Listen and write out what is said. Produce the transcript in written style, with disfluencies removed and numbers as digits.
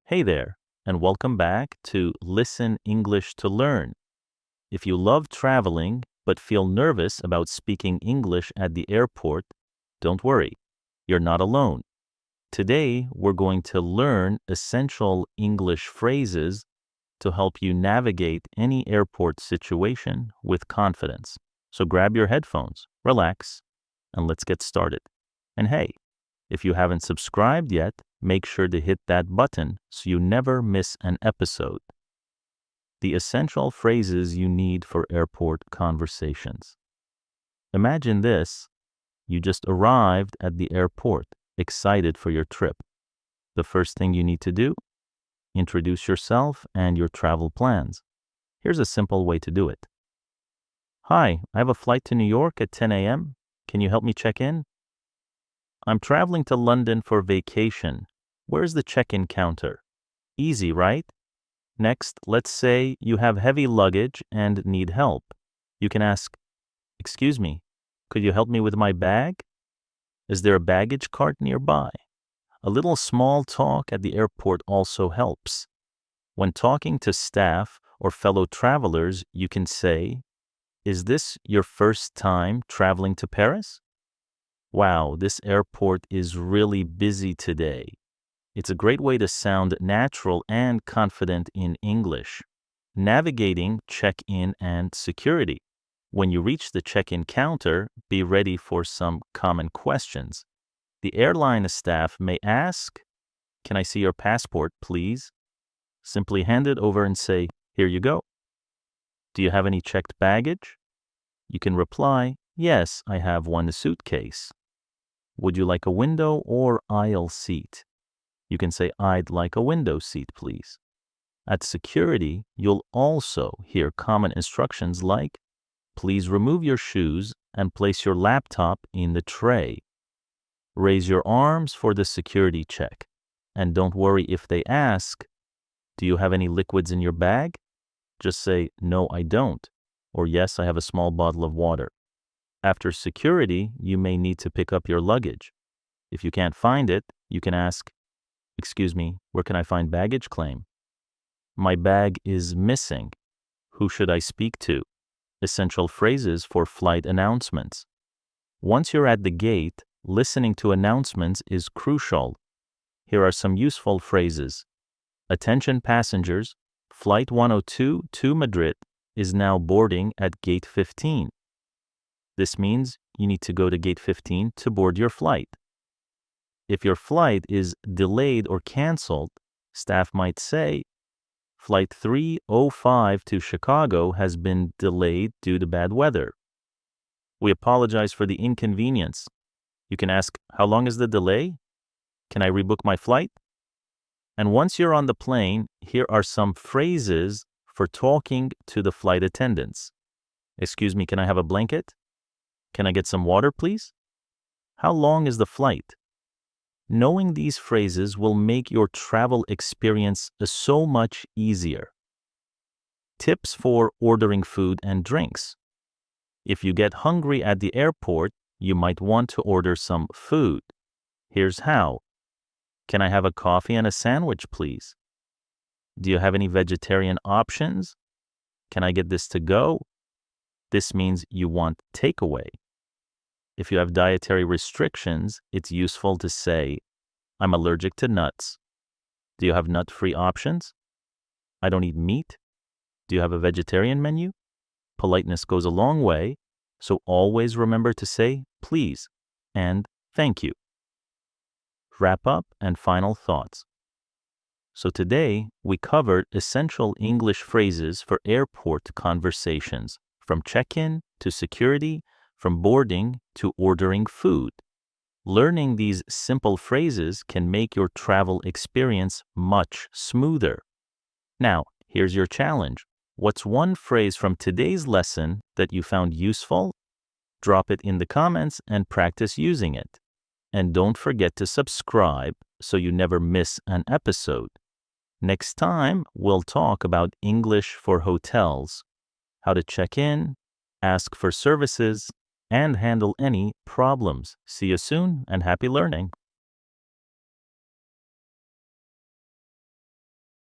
Hey there, and welcome back to Listen English to Learn. If you love traveling but feel nervous about speaking English at the airport, don't worry, you're not alone. Today, we're going to learn essential English phrases to help you navigate any airport situation with confidence. So grab your headphones, relax, and let's get started. And hey, if you haven't subscribed yet, make sure to hit that button so you never miss an episode. The essential phrases you need for airport conversations. Imagine this. You just arrived at the airport, excited for your trip. The first thing you need to do? Introduce yourself and your travel plans. Here's a simple way to do it. Hi, I have a flight to New York at 10 a.m. Can you help me check in? I'm traveling to London for vacation. Where's the check-in counter? Easy, right? Next, let's say you have heavy luggage and need help. You can ask, "Excuse me, could you help me with my bag? Is there a baggage cart nearby?" A little small talk at the airport also helps. When talking to staff or fellow travelers, you can say, "Is this your first time traveling to Paris? Wow, this airport is really busy today." It's a great way to sound natural and confident in English. Navigating check-in and security. When you reach the check-in counter, be ready for some common questions. The airline staff may ask, "Can I see your passport, please?" Simply hand it over and say, "Here you go." "Do you have any checked baggage?" You can reply, "Yes, I have one suitcase." "Would you like a window or aisle seat?" You can say, "I'd like a window seat, please." At security, you'll also hear common instructions like, "Please remove your shoes and place your laptop in the tray." Raise your arms for the security check. And don't worry if they ask, "Do you have any liquids in your bag?" Just say, "No, I don't," or "Yes, I have a small bottle of water." After security, you may need to pick up your luggage. If you can't find it, you can ask, "Excuse me, where can I find baggage claim? My bag is missing. Who should I speak to?" Essential phrases for flight announcements. Once you're at the gate, listening to announcements is crucial. Here are some useful phrases. "Attention passengers, Flight 102 to Madrid is now boarding at Gate 15. This means you need to go to Gate 15 to board your flight. If your flight is delayed or canceled, staff might say, "Flight 305 to Chicago has been delayed due to bad weather. We apologize for the inconvenience." You can ask, "How long is the delay? Can I rebook my flight?" And once you're on the plane, here are some phrases for talking to the flight attendants. "Excuse me, can I have a blanket? Can I get some water, please? How long is the flight?" Knowing these phrases will make your travel experience so much easier. Tips for ordering food and drinks. If you get hungry at the airport, you might want to order some food. Here's how. "Can I have a coffee and a sandwich, please? Do you have any vegetarian options? Can I get this to go?" This means you want takeaway. If you have dietary restrictions, it's useful to say, "I'm allergic to nuts. Do you have nut-free options? I don't eat meat. Do you have a vegetarian menu?" Politeness goes a long way, so always remember to say "please" and "thank you." Wrap up and final thoughts. So today, we covered essential English phrases for airport conversations, from check-in to security, from boarding to ordering food. Learning these simple phrases can make your travel experience much smoother. Now, here's your challenge. What's one phrase from today's lesson that you found useful? Drop it in the comments and practice using it. And don't forget to subscribe so you never miss an episode. Next time, we'll talk about English for hotels, how to check in, ask for services, and handle any problems. See you soon and happy learning.